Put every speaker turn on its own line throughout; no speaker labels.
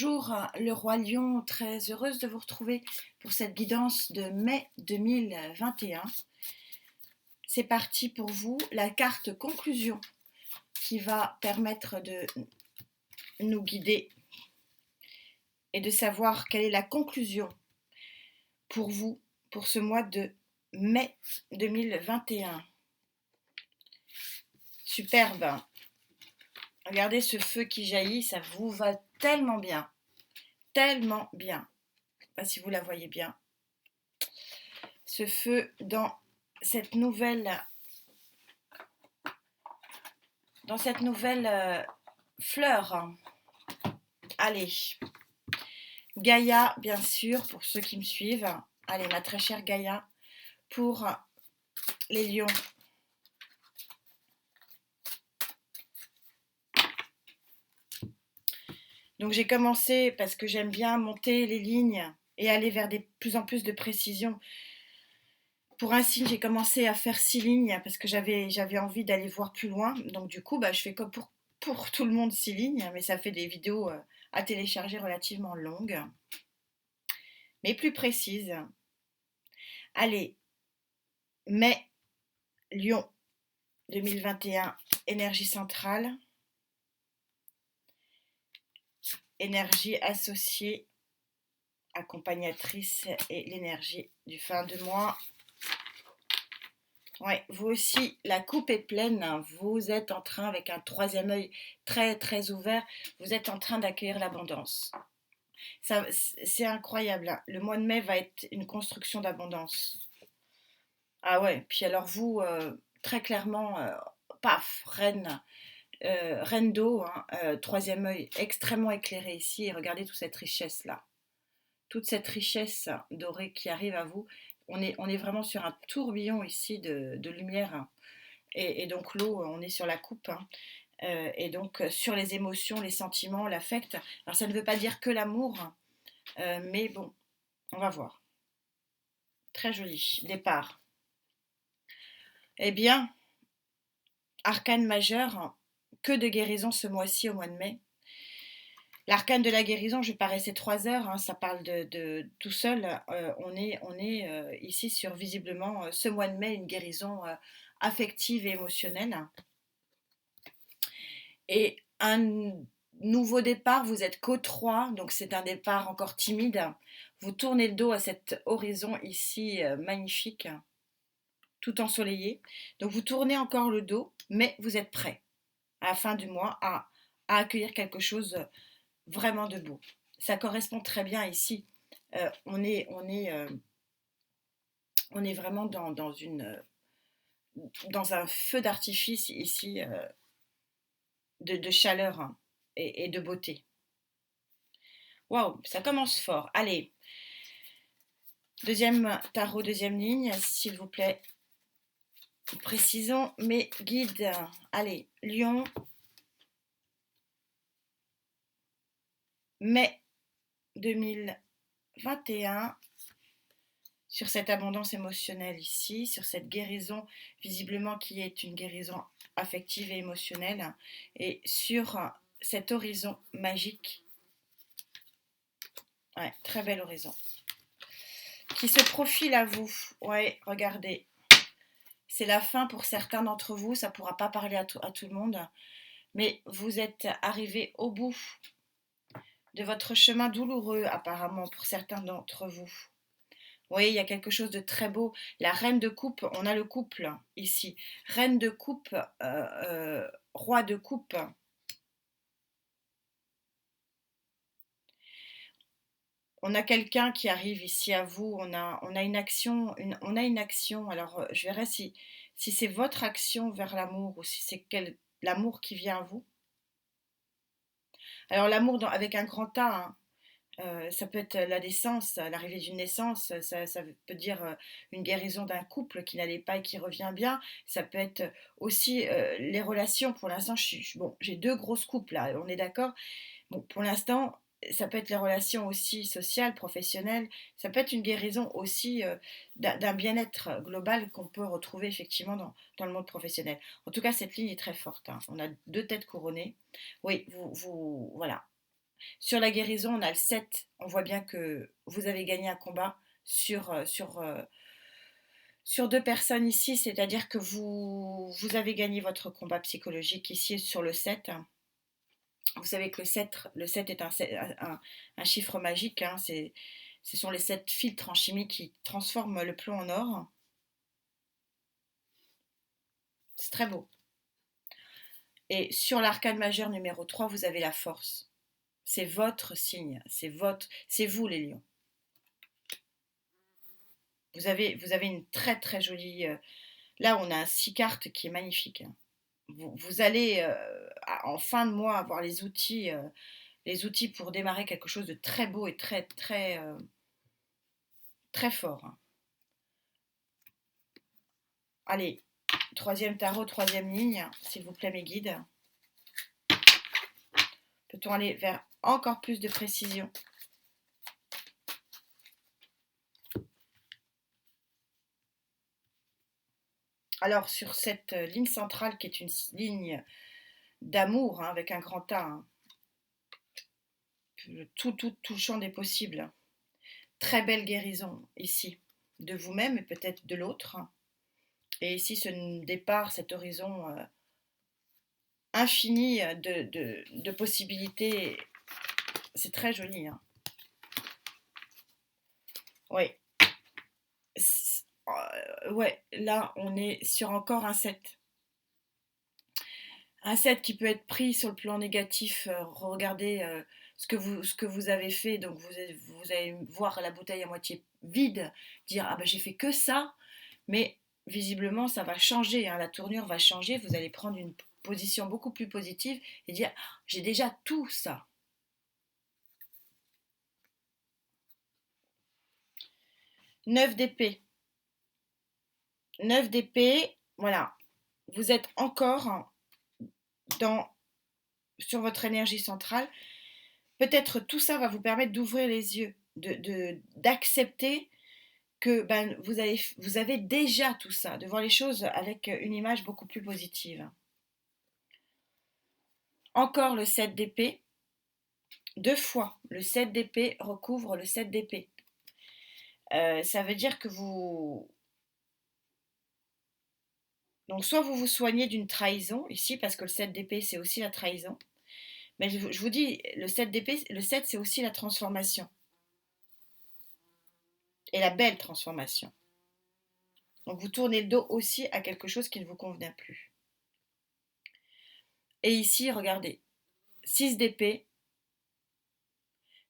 Bonjour, le roi Lion, très heureuse de vous retrouver pour cette guidance de mai 2021. C'est parti pour vous, la carte conclusion qui va permettre de nous guider et de savoir quelle est la conclusion pour vous pour ce mois de mai 2021. Superbe. Regardez ce feu qui jaillit, ça vous va tellement bien. Tellement bien. Je ne sais pas si vous la voyez bien. Ce feu dans cette nouvelle fleur. Allez, Gaïa, bien sûr, pour ceux qui me suivent. Allez, ma très chère Gaïa, pour les lions. Donc j'ai commencé parce que j'aime bien monter les lignes et aller vers plus en plus de précision. Pour un signe, j'ai commencé à faire 6 lignes parce que j'avais envie d'aller voir plus loin. Donc du coup, je fais comme pour tout le monde 6 lignes, mais ça fait des vidéos à télécharger relativement longues, mais plus précises. Allez, mai, Lion 2021, énergie centrale, énergie associée, accompagnatrice et l'énergie du fin de mois. Ouais, vous aussi, la coupe est pleine. Vous êtes en train, avec un troisième œil très très ouvert, vous êtes en train d'accueillir l'abondance. C'est incroyable. Le mois de mai va être une construction d'abondance. Ah ouais, puis alors vous, très clairement, paf, reine d'eau, hein, troisième œil extrêmement éclairé ici. Et regardez toute cette richesse-là. Toute cette richesse dorée qui arrive à vous. On est vraiment sur un tourbillon ici de lumière, hein. Et donc l'eau, on est sur la coupe, hein. Et donc sur les émotions, les sentiments, l'affect. Alors ça ne veut pas dire que l'amour, mais bon, on va voir. Très joli départ. Eh bien, arcane majeur, que de guérison ce mois-ci au mois de mai. L'arcane de la guérison, je vais pas rester 3 heures, hein, ça parle de tout seul. On est ici sur visiblement ce mois de mai une guérison affective et émotionnelle. Et un nouveau départ, vous êtes qu'au 3, donc c'est un départ encore timide. Vous tournez le dos à cet horizon ici magnifique, tout ensoleillé. Donc vous tournez encore le dos, mais vous êtes prêt à la fin du mois à accueillir quelque chose vraiment de beau. Ça correspond très bien ici. On est vraiment dans un feu d'artifice ici de chaleur, hein, et de beauté. Waouh, ça commence fort. Allez, deuxième tarot, deuxième ligne, s'il vous plaît. Précisons mes guides. Allez, Lion, mai 2021, sur cette abondance émotionnelle ici, sur cette guérison, visiblement qui est une guérison affective et émotionnelle, et sur cet horizon magique. Ouais, très bel horizon. Qui se profile à vous. Ouais, regardez. C'est la fin pour certains d'entre vous, ça ne pourra pas parler à tout le monde, mais vous êtes arrivé au bout de votre chemin douloureux apparemment pour certains d'entre vous. Oui, il y a quelque chose de très beau. La reine de coupe, on a le couple ici. Reine de coupe, roi de coupe. On a quelqu'un qui arrive ici à vous. On a une action. On a une action. Alors, je verrai si c'est votre action vers l'amour ou si c'est l'amour qui vient à vous. Alors, l'amour avec un grand A, hein. Ça peut être la naissance, l'arrivée d'une naissance, ça peut dire une guérison d'un couple qui n'allait pas et qui revient bien. Ça peut être aussi les relations. Pour l'instant, bon, j'ai 2 grosses coupes là, on est d'accord. Bon, pour l'instant, ça peut être les relations aussi sociales, professionnelles. Ça peut être une guérison aussi d'un bien-être global qu'on peut retrouver effectivement dans le monde professionnel. En tout cas, cette ligne est très forte, hein. On a 2 têtes couronnées. Oui, voilà. Sur la guérison, on a le 7. On voit bien que vous avez gagné un combat sur deux personnes ici, c'est-à-dire que vous avez gagné votre combat psychologique ici sur le 7. Vous savez que le sept est un chiffre magique, hein, ce sont les 7 filtres en chimie qui transforment le plomb en or. C'est très beau. Et sur l'arcane majeur numéro 3, vous avez la force. C'est votre signe, c'est vous les lions. Vous avez une très très jolie... là, on a 6 cartes qui est magnifique, hein. Vous allez en fin de mois avoir les outils pour démarrer quelque chose de très beau et très très très fort, hein. Allez, troisième tarot, troisième ligne, s'il vous plaît mes guides. Peut-on aller vers encore plus de précision? Alors sur cette ligne centrale qui est une ligne d'amour, hein, avec un grand A, hein, tout le champ des possibles. Très belle guérison ici, de vous-même et peut-être de l'autre. Et ici, ce départ, cet horizon infini de possibilités, c'est très joli, hein. Oui. Ouais, là, on est sur encore un 7. Un 7 qui peut être pris sur le plan négatif. Regardez ce que vous avez fait. Donc, vous allez voir la bouteille à moitié vide, dire ah ben j'ai fait que ça. Mais visiblement, ça va changer, hein, la tournure va changer. Vous allez prendre une position beaucoup plus positive et dire ah, j'ai déjà tout ça. Neuf d'épée. 9 d'épée, voilà. Vous êtes encore sur votre énergie centrale. Peut-être tout ça va vous permettre d'ouvrir les yeux, d'accepter que ben, vous avez déjà tout ça, de voir les choses avec une image beaucoup plus positive. Encore le 7 d'épée. 2 fois, le 7 d'épée recouvre le 7 d'épée. Ça veut dire que donc soit vous vous soignez d'une trahison ici, parce que le 7 d'épée c'est aussi la trahison. Mais je vous dis, le 7 d'épée, le 7 c'est aussi la transformation. Et la belle transformation. Donc vous tournez le dos aussi à quelque chose qui ne vous convient plus. Et ici, regardez, 6 d'épée,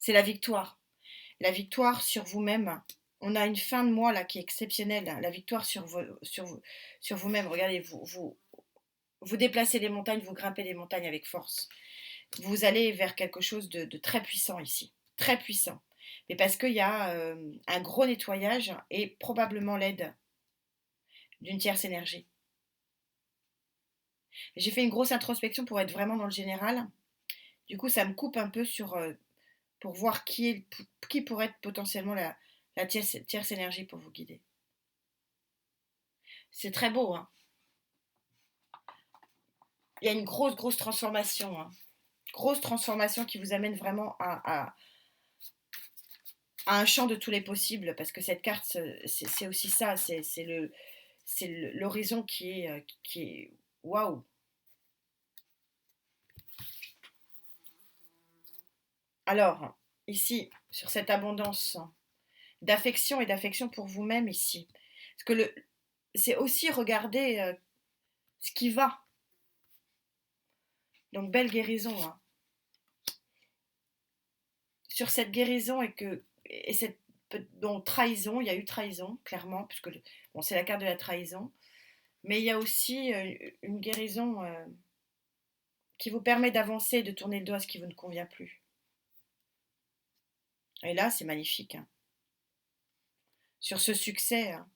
c'est la victoire. La victoire sur vous-même. On a une fin de mois là qui est exceptionnelle. La victoire sur vous-même. Regardez, vous déplacez les montagnes, vous grimpez les montagnes avec force. Vous allez vers quelque chose de très puissant ici. Très puissant. Mais parce qu'il y a un gros nettoyage et probablement l'aide d'une tierce énergie. J'ai fait une grosse introspection pour être vraiment dans le général. Du coup, ça me coupe un peu pour voir qui pourrait être potentiellement la tierce énergie pour vous guider. C'est très beau, hein. Il y a une grosse transformation, hein. Grosse transformation qui vous amène vraiment à un champ de tous les possibles, parce que cette carte, c'est aussi ça, c'est l'horizon qui est waouh. Alors, ici, sur cette abondance d'affection et d'affection pour vous-même ici, parce que c'est aussi regarder ce qui va. Donc, belle guérison, hein. Sur cette guérison et cette donc, trahison, il y a eu trahison, clairement, puisque bon, c'est la carte de la trahison, mais il y a aussi une guérison qui vous permet d'avancer et de tourner le dos à ce qui vous ne convient plus. Et là, c'est magnifique, hein. Sur ce succès, hein.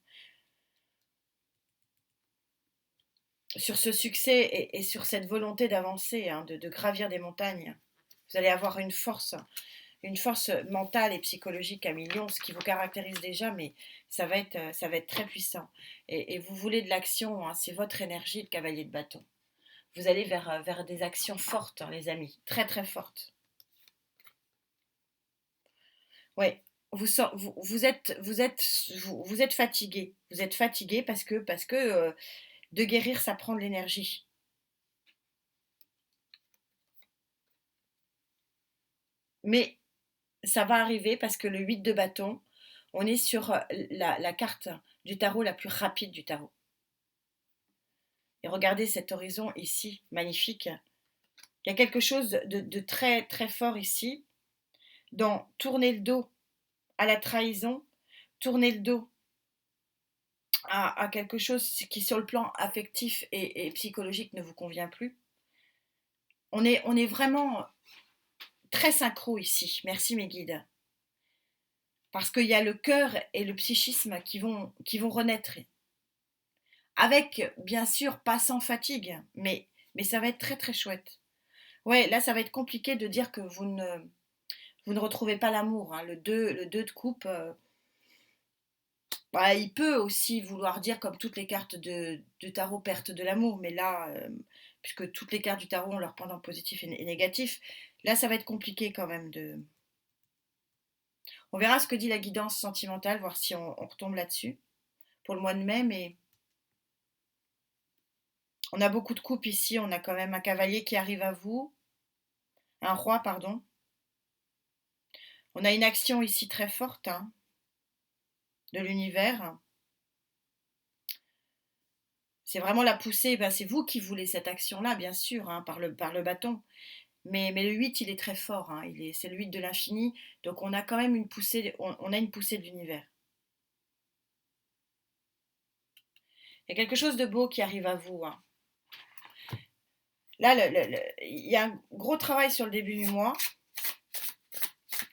Sur ce succès et sur cette volonté d'avancer, hein, de gravir des montagnes, vous allez avoir une force mentale et psychologique à millions, ce qui vous caractérise déjà, mais ça va être très puissant. Et vous voulez de l'action, hein, c'est votre énergie, le cavalier de bâton. Vous allez vers des actions fortes, hein, les amis, très très fortes. Ouais, vous êtes fatigué. Vous êtes fatigué parce que de guérir, ça prend de l'énergie. Mais ça va arriver parce que le 8 de bâton, on est sur la carte du tarot la plus rapide du tarot. Et regardez cet horizon ici, magnifique. Il y a quelque chose de très très fort ici dans tourner le dos à la trahison, tourner le dos à quelque chose qui sur le plan affectif et psychologique ne vous convient plus. On est vraiment très synchro ici. Merci mes guides. Parce qu'il y a le cœur et le psychisme qui vont renaître. Avec, bien sûr, pas sans fatigue, mais ça va être très très chouette. Ouais, là, ça va être compliqué de dire que vous ne retrouvez pas l'amour, hein. Le 2 de coupe, bah, il peut aussi vouloir dire, comme toutes les cartes de tarot, perte de l'amour, mais là, puisque toutes les cartes du tarot ont leur pendant positif et négatif, là, ça va être compliqué quand même de. On verra ce que dit la guidance sentimentale, voir si on retombe là-dessus pour le mois de mai, mais on a beaucoup de coupes ici, on a quand même un cavalier qui arrive à vous, un roi, pardon. On a une action ici très forte, hein, de l'univers. C'est vraiment la poussée, ben, c'est vous qui voulez cette action-là, bien sûr, hein, par le bâton. Mais le 8, il est très fort, hein, c'est le 8 de l'infini, donc on a quand même une poussée, on a une poussée de l'univers. Il y a quelque chose de beau qui arrive à vous, hein. Là, il y a un gros travail sur le début du mois,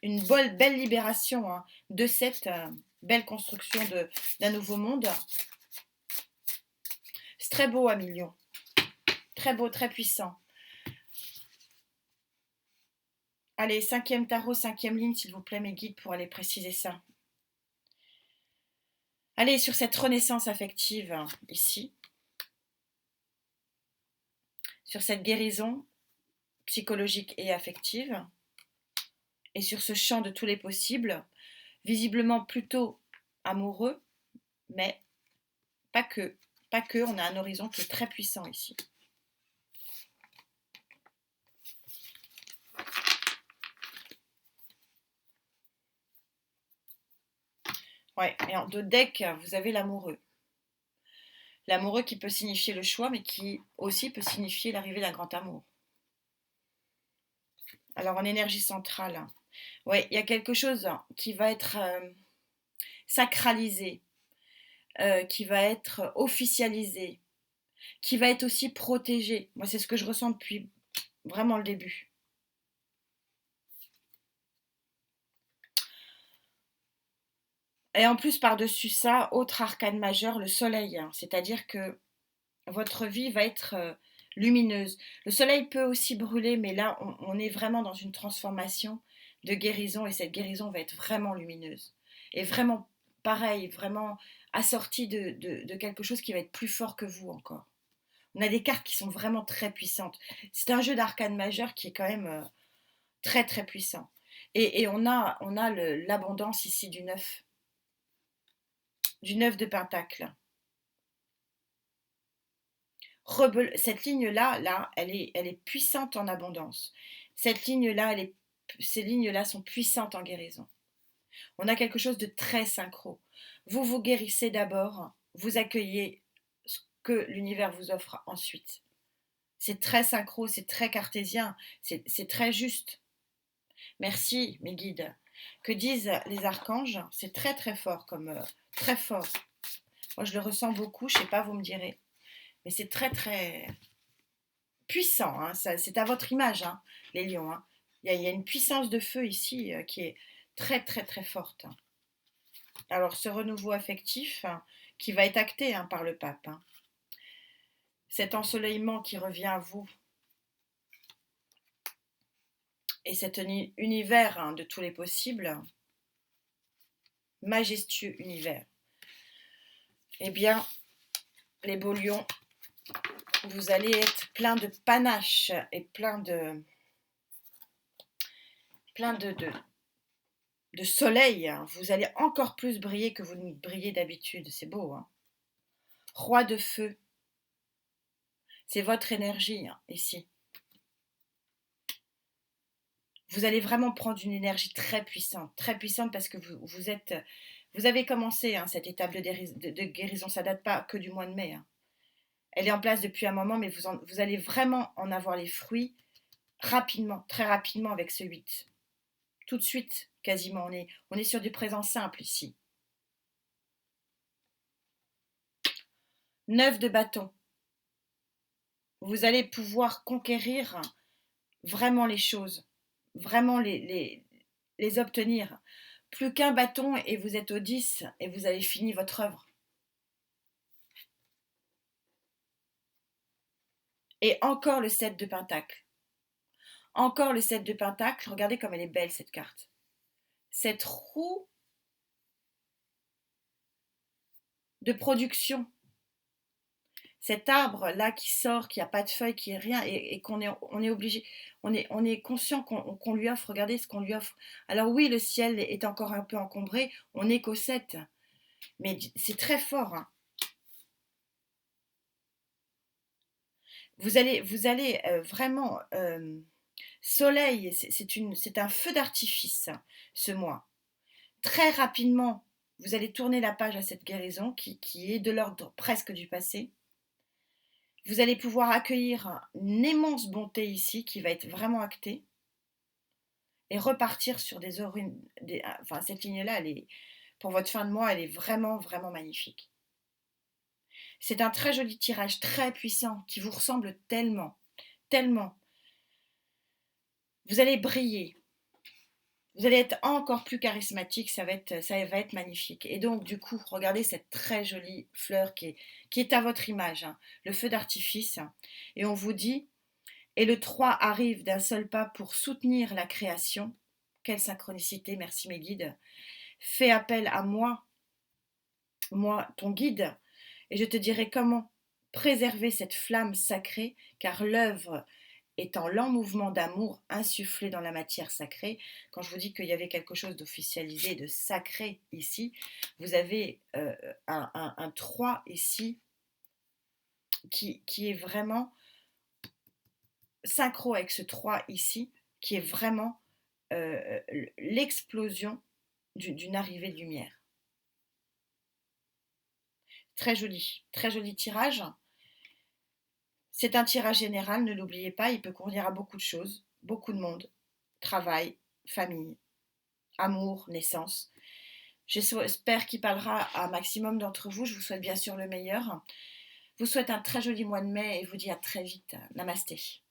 une belle libération, hein, de cette belle construction d'un nouveau monde. C'est très beau à millions, très beau, très puissant. Allez, cinquième tarot, cinquième ligne, s'il vous plaît, mes guides, pour aller préciser ça. Allez, sur cette renaissance affective, ici, sur cette guérison psychologique et affective, et sur ce champ de tous les possibles, visiblement plutôt amoureux, mais pas que. Pas que, on a un horizon qui est très puissant ici. Ouais, et en deux decks, vous avez l'amoureux. L'amoureux qui peut signifier le choix, mais qui aussi peut signifier l'arrivée d'un grand amour. Alors en énergie centrale, ouais, il y a quelque chose qui va être sacralisé, qui va être officialisé, qui va être aussi protégé. Moi, c'est ce que je ressens depuis vraiment le début. Et en plus, par-dessus ça, autre arcane majeur, le soleil, hein. C'est-à-dire que votre vie va être lumineuse. Le soleil peut aussi brûler, mais là, on est vraiment dans une transformation de guérison, et cette guérison va être vraiment lumineuse. Et vraiment, pareil, vraiment assortie de quelque chose qui va être plus fort que vous encore. On a des cartes qui sont vraiment très puissantes. C'est un jeu d'arcane majeur qui est quand même très très puissant. Et on a l'abondance ici du 9 de Pentacle. Cette ligne-là, elle est puissante en abondance. Cette ligne-là, ces lignes-là sont puissantes en guérison. On a quelque chose de très synchro. Vous vous guérissez d'abord, vous accueillez ce que l'univers vous offre ensuite. C'est très synchro, c'est très cartésien, c'est très juste. Merci, mes guides. Que disent les archanges? C'est très très fort, comme très fort. Moi, je le ressens beaucoup, je sais pas, vous me direz. Mais c'est très très puissant, hein. C'est à votre image, hein, les lions, hein. Il y a une puissance de feu ici qui est très très très forte. Alors ce renouveau affectif qui va être acté, hein, par le pape, hein. Cet ensoleillement qui revient à vous et cet univers, hein, de tous les possibles, majestueux univers. Eh bien, les beaux lions, vous allez être plein de panache et plein de de soleil, hein. Vous allez encore plus briller que vous ne brillez d'habitude. C'est beau, hein. Roi de feu, c'est votre énergie, hein, ici. Vous allez vraiment prendre une énergie très puissante parce que vous avez commencé, hein, cette étape de guérison. Ça date pas que du mois de mai, hein. Elle est en place depuis un moment, mais vous allez vraiment en avoir les fruits rapidement, très rapidement avec ce 8. Tout de suite, quasiment. On est sur du présent simple ici. 9 de bâton. Vous allez pouvoir conquérir vraiment les choses, vraiment les obtenir. Plus qu'un bâton et vous êtes au 10 et vous avez fini votre œuvre. Et encore le 7 de pentacle. Encore le 7 de pentacle. Regardez comme elle est belle cette carte. Cette roue de production. Cet arbre là qui sort, qui n'a pas de feuilles, qui est rien, et qu'on est, on est obligé, on est conscient qu'on lui offre, regardez ce qu'on lui offre. Alors oui, le ciel est encore un peu encombré, on n'est qu'au 7, mais c'est très fort, hein. Vous allez vraiment soleil, c'est un feu d'artifice ce mois. Très rapidement, vous allez tourner la page à cette guérison qui est de l'ordre presque du passé. Vous allez pouvoir accueillir une immense bonté ici qui va être vraiment actée et repartir sur enfin, cette ligne-là, pour votre fin de mois, elle est vraiment, vraiment magnifique. C'est un très joli tirage, très puissant, qui vous ressemble tellement, tellement. Vous allez briller. Vous allez être encore plus charismatique, ça va être magnifique. Et donc, du coup, regardez cette très jolie fleur qui est à votre image, hein, le feu d'artifice. Et on vous dit, et le 3 arrive d'un seul pas pour soutenir la création. Quelle synchronicité, merci mes guides. Fais appel à moi, ton guide, et je te dirai comment préserver cette flamme sacrée, car l'œuvre est en lent mouvement d'amour insufflé dans la matière sacrée. Quand je vous dis qu'il y avait quelque chose d'officialisé, de sacré ici, vous avez un 3 ici qui est vraiment synchro avec ce 3 ici, qui est vraiment l'explosion d'une arrivée de lumière. très joli tirage. C'est un tirage général, ne l'oubliez pas, il peut convenir à beaucoup de choses, beaucoup de monde, travail, famille, amour, naissance. J'espère qu'il parlera à un maximum d'entre vous, je vous souhaite bien sûr le meilleur. Je vous souhaite un très joli mois de mai et vous dis à très vite. Namasté.